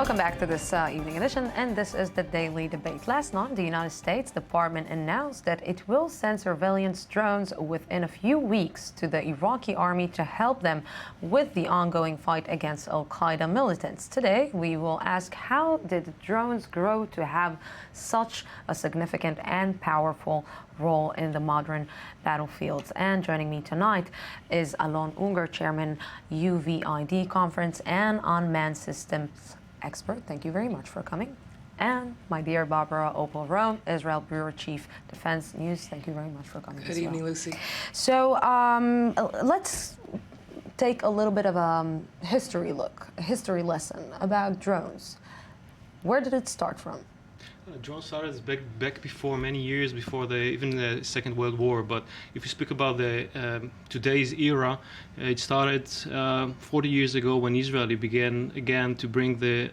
Welcome back to this evening edition, and this is the Daily Debate. Last night, the United States Department announced that it will send surveillance drones within a few weeks to the Iraqi army to help them with the ongoing fight against al-Qaeda militants. Today, we will ask, how did the drones grow to have such a significant and powerful role in the modern battlefields? And joining me tonight is Alon Unger, Chairman, UVID Conference and Unmanned Systems expert. Thank you very much for coming. And my dear Barbara Opall-Rome, Israel Bureau Chief, Defense News. Thank you very much for coming. Good evening, Lucy. So let's take a little bit of a history lesson about drones. Where did it start from? Drones started back before, many years before even the Second World War. But if you speak about the today's era, it started 40 years ago when Israel began again to bring the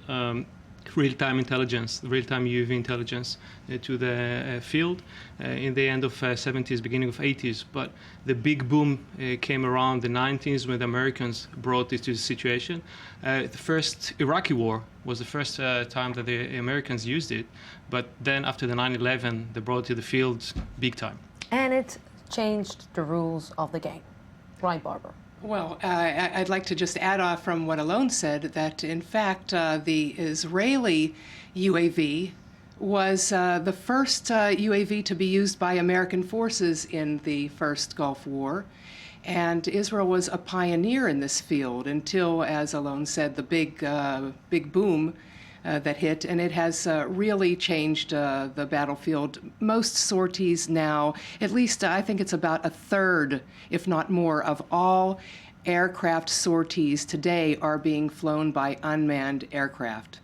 real-time intelligence, real-time UAV intelligence to the field in the end of 70s, beginning of 80s. But the big boom came around the 90s when the Americans brought it to the situation. The first Iraqi war was the first time that the Americans used it. But then after the 9/11, they brought it to the field big time. And it changed the rules of the game. Right, Barbara? Well, I'd like to just add off from what Alon said that, in fact, the Israeli UAV was the first UAV to be used by American forces in the first Gulf War. And Israel was a pioneer in this field until, as Alon said, the big boom that hit, and it has really changed the battlefield. Most sorties now, at least I think it's about a third, if not more, of all aircraft sorties today are being flown by unmanned aircraft.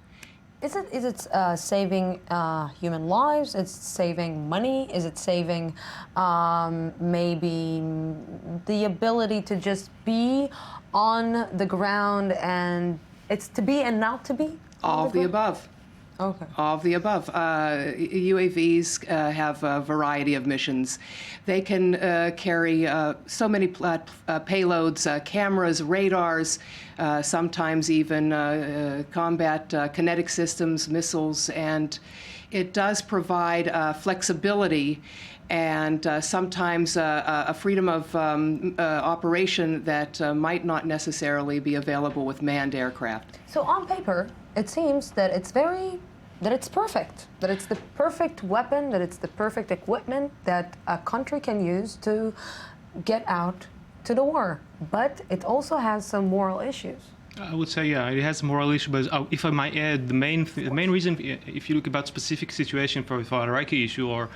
Is it saving human lives? It's saving money? Is it saving maybe the ability to just be on the ground, and it's to be and not to be? All of the above. Okay. All of the above. UAVs have a variety of missions. They can carry so many payloads, cameras, radars, sometimes even combat kinetic systems, missiles, and it does provide flexibility and sometimes a freedom of operation that might not necessarily be available with manned aircraft. So on paper, it seems that it's perfect, that it's the perfect weapon, that it's the perfect equipment that a country can use to get out to the war. But it also has some moral issues. I would say, yeah, it has moral issue, but if I might add, the main reason, if you look about specific situation for Iraqi issue, or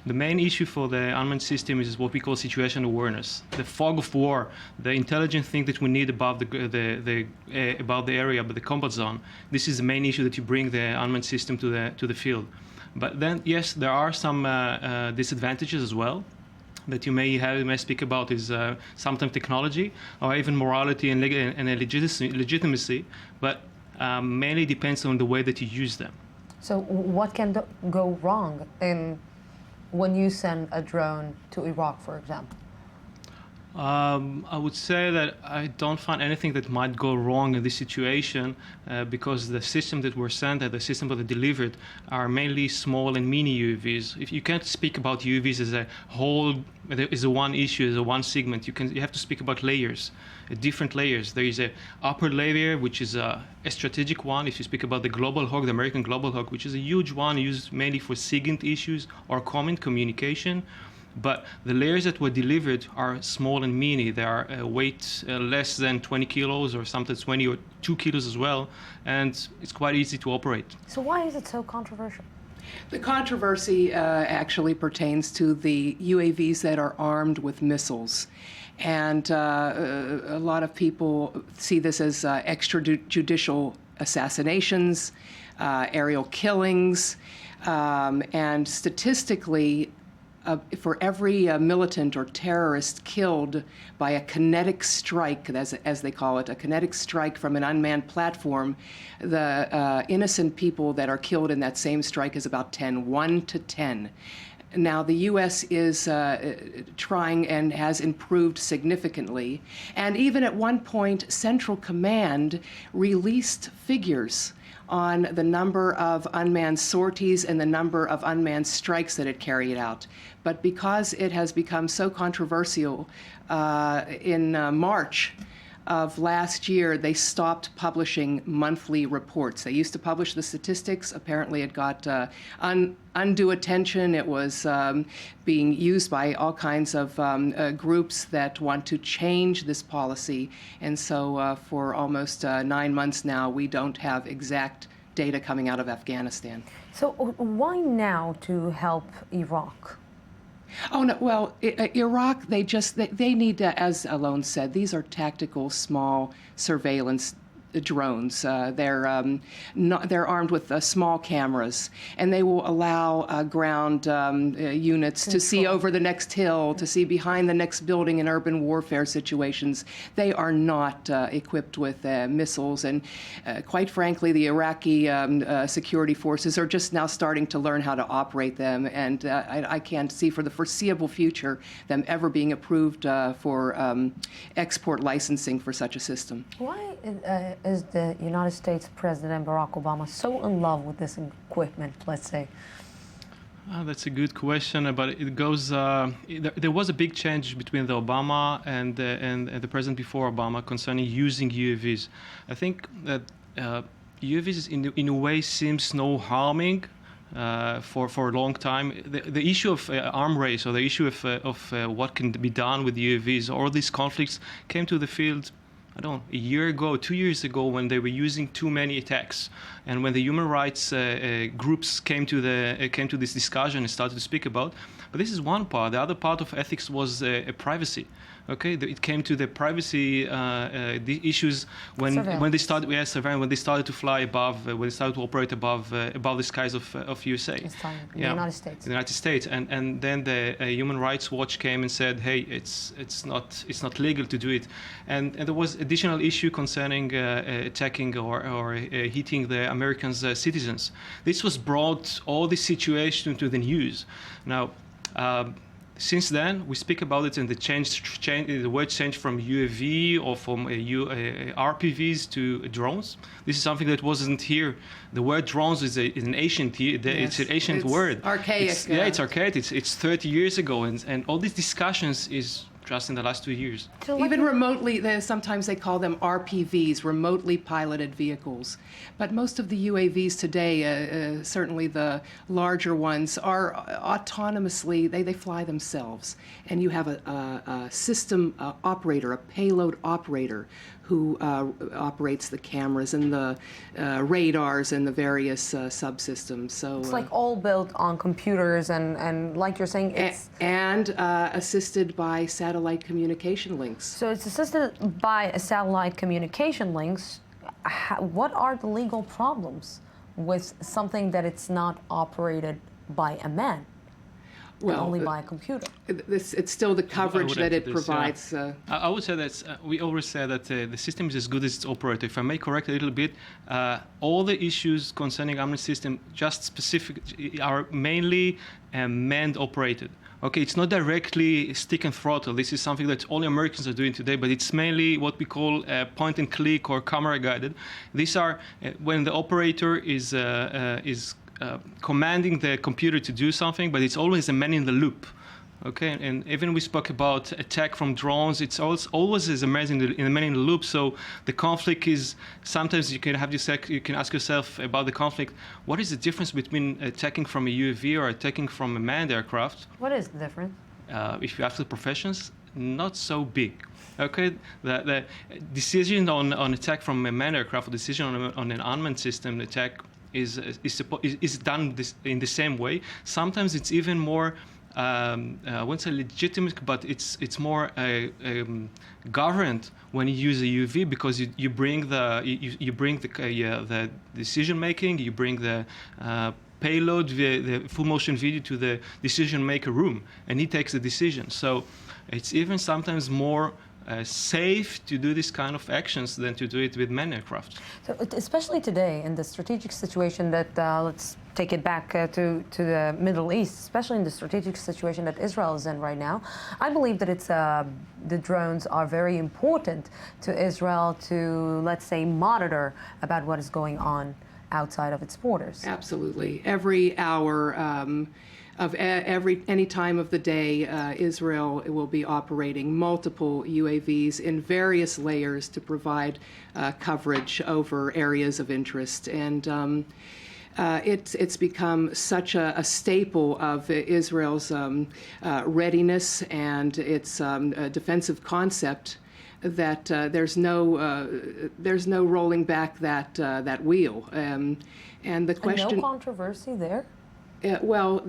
the main issue for the unmanned system is what we call situational awareness. The fog of war, the intelligent thing that we need above the area, but the combat zone. This is the main issue that you bring the unmanned system to the field. But then, yes, there are some disadvantages as well that you may speak about, is sometimes technology or even morality and legitimacy, but mainly depends on the way that you use them. So what can go wrong when you send a drone to Iraq, for example? I would say that I don't find anything that might go wrong in this situation because the system that were sent and the system that are delivered are mainly small and mini UAVs. If you can't speak about UAVs as a whole, as a one issue, as a one segment, you have to speak about layers, different layers. There is a upper layer, which is a strategic one. If you speak about the Global Hawk, the American Global Hawk, which is a huge one used mainly for SIGINT issues or common communication. But the layers that were delivered are small and mini. They are weight less than 20 kilos or sometimes 20 or 2 kilos as well. And it's quite easy to operate. So why is it so controversial? The controversy actually pertains to the UAVs that are armed with missiles. And a lot of people see this as extrajudicial assassinations, aerial killings, and statistically, for every militant or terrorist killed by a kinetic strike, as they call it, a kinetic strike from an unmanned platform, the innocent people that are killed in that same strike is about 1 to 10. Now, the U.S. is trying and has improved significantly. And even at one point, Central Command released figures on the number of unmanned sorties and the number of unmanned strikes that it carried out. But because it has become so controversial, in March of last year, they stopped publishing monthly reports. They used to publish the statistics. Apparently, it got undue attention. It was being used by all kinds of groups that want to change this policy. And so for almost 9 months now, we don't have exact data coming out of Afghanistan. So why now to help Iraq? Oh, no, well, Iraq, they need to, as Alon said, these are tactical, small surveillance drones. They're armed with small cameras, and they will allow ground units to see over the next hill, to see behind the next building in urban warfare situations. They are not equipped with missiles, and quite frankly, the Iraqi security forces are just now starting to learn how to operate them, and I can't see for the foreseeable future them ever being approved for export licensing for such a system. Why is the United States President Barack Obama so in love with this equipment, let's say? That's a good question, but it goes. There was a big change between the Obama and the president before Obama concerning using UAVs. I think that UAVs in a way seems no harming for a long time. The issue of arm race, or the issue of what can be done with UAVs, all these conflicts came to the field, I don't know, a year ago, 2 years ago, when they were using too many attacks, and when the human rights groups came to this discussion and started to speak about. But this is one part. The other part of ethics was privacy. Okay, it came to the privacy the issues when they started. When they started to fly above, when they started to operate above the skies of USA, the United States. The United States, and then the Human Rights Watch came and said, hey, it's not legal to do it, and there was additional issue concerning attacking or hitting the Americans' citizens. This was brought all this situation to the news. Now. Since then, we speak about it, and the word changed from UAV or from RPVs to drones. This is something that wasn't here. The word drones is an ancient word. Archaic. It's archaic. It's 30 years ago, and all these discussions is just in the last 2 years. Even remotely, sometimes they call them RPVs, remotely piloted vehicles. But most of the UAVs today, certainly the larger ones, are autonomously, they fly themselves. And you have a system operator, a payload operator, who operates the cameras and the radars and the various subsystems. So it's like all built on computers and like you're saying, it's... And assisted by satellite communication links. So it's assisted by satellite communication links. What are the legal problems with something that it's not operated by a man? Well, only by a computer. It's still the coverage that it provides. I would say that we always say that the system is as good as its operator. If I may correct a little bit, all the issues concerning armed system just specific are mainly manned operated. Okay, it's not directly stick and throttle. This is something that only Americans are doing today, but it's mainly what we call point and click or camera guided. These are when the operator is commanding the computer to do something, but it's always a man in the loop. Okay, and even we spoke about attack from drones. It's always a man in the loop. So the conflict is sometimes you can ask yourself about the conflict. What is the difference between attacking from a UAV or attacking from a manned aircraft? What is the difference? If you ask the professions, not so big. Okay, the decision on attack from a manned aircraft, or decision on an unmanned system attack is done in the same way. Sometimes it's even more. I wouldn't say legitimate, but it's more governed when you use a UAV, because you bring the decision making, you bring the payload, the full motion video to the decision maker room, and he takes the decision. So it's even sometimes more safe to do this kind of actions than to do it with manned aircraft. So, especially today in the strategic situation that, let's take it back to the Middle East, especially in the strategic situation that Israel is in right now, I believe that it's the drones are very important to Israel to, let's say, monitor about what is going on outside of its borders. Absolutely. Every hour any time of the day, Israel will be operating multiple UAVs in various layers to provide coverage over areas of interest. And it's become such a staple of Israel's readiness and its defensive concept that there's no rolling back that wheel. And the question. And no controversy there. Well,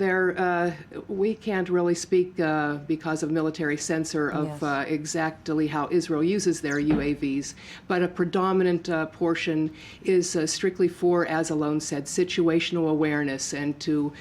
we can't really speak because of military censor of exactly how Israel uses their UAVs, but a predominant portion is strictly for, as Alon said, situational awareness and to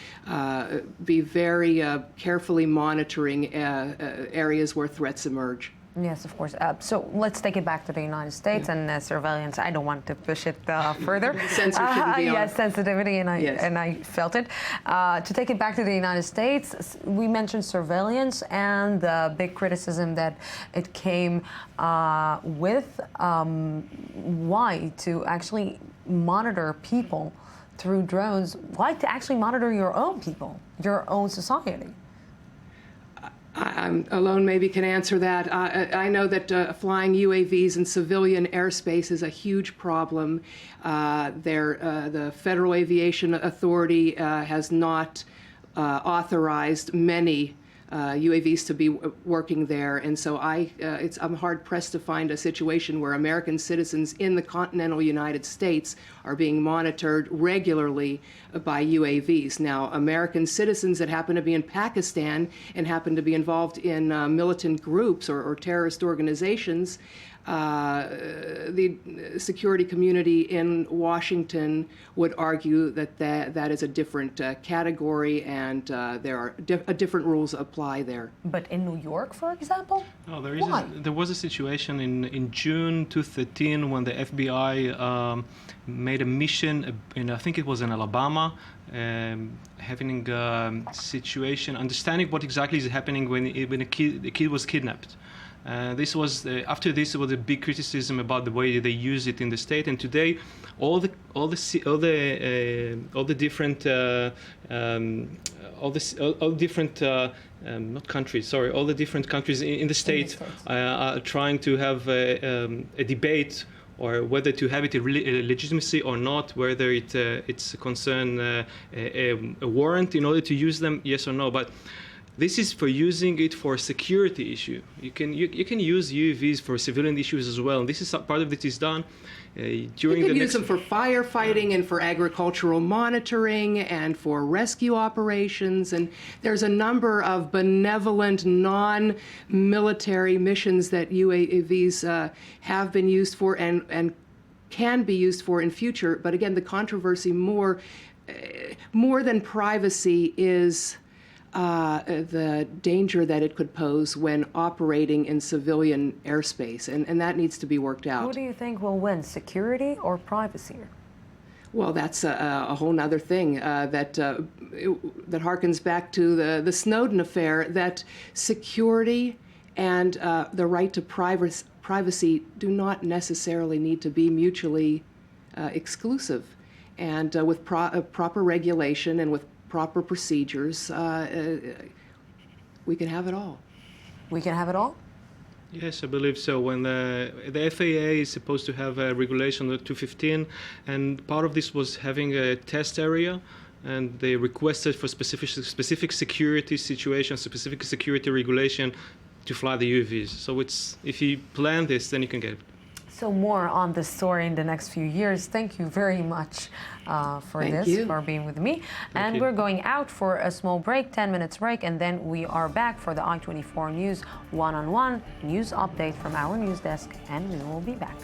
be very carefully monitoring areas where threats emerge. Yes, of course. So let's take it back to the United States and surveillance. I don't want to push it further. Censorship beyond. Yes, sensitivity, and I felt it. To take it back to the United States, we mentioned surveillance and the big criticism that it came with. Why to actually monitor people through drones? Why to actually monitor your own people, your own society? Alon maybe can answer that. I know that flying UAVs in civilian airspace is a huge problem. The Federal Aviation Authority has not authorized many UAVs to be working there, and so I'm hard pressed to find a situation where American citizens in the continental United States are being monitored regularly by UAVs. Now, American citizens that happen to be in Pakistan and happen to be involved in militant groups or terrorist organizations, the security community in Washington would argue that is a different category, and there are different rules apply there. But in New York, for example? No, Why? There was a situation in June 2013 when the FBI made a mission I think it was in Alabama, having a situation, understanding what exactly is happening when a kid was kidnapped. This was after this was a big criticism about the way they use it in the state, and today all the different not countries, sorry, all the different countries in the state are trying to have a debate or whether to have it a legitimacy or not, whether it's concern a warrant in order to use them, yes or no. But this is for using it for a security issue. You can use UAVs for civilian issues as well. And this is part of it is done during you can use them for firefighting and for agricultural monitoring and for rescue operations. And there's a number of benevolent, non-military missions that UAVs have been used for and can be used for in future. But again, the controversy more than privacy is the danger that it could pose when operating in civilian airspace, and that needs to be worked out. Who do you think will win, security or privacy? Well, that's a whole other thing that harkens back to the Snowden affair, that security and the right to privacy do not necessarily need to be mutually exclusive. And with proper regulation and with proper procedures, we can have it all. We can have it all? Yes, I believe so. When the FAA is supposed to have a regulation 215, and part of this was having a test area, and they requested for specific security situations, specific security regulation to fly the UAVs. So if you plan this, then you can get it. So more on this story in the next few years. Thank you very much for being with me. And we're going out for a small break, 10 minutes break, and then we are back for the I-24 News one-on-one news update from our news desk, and we will be back.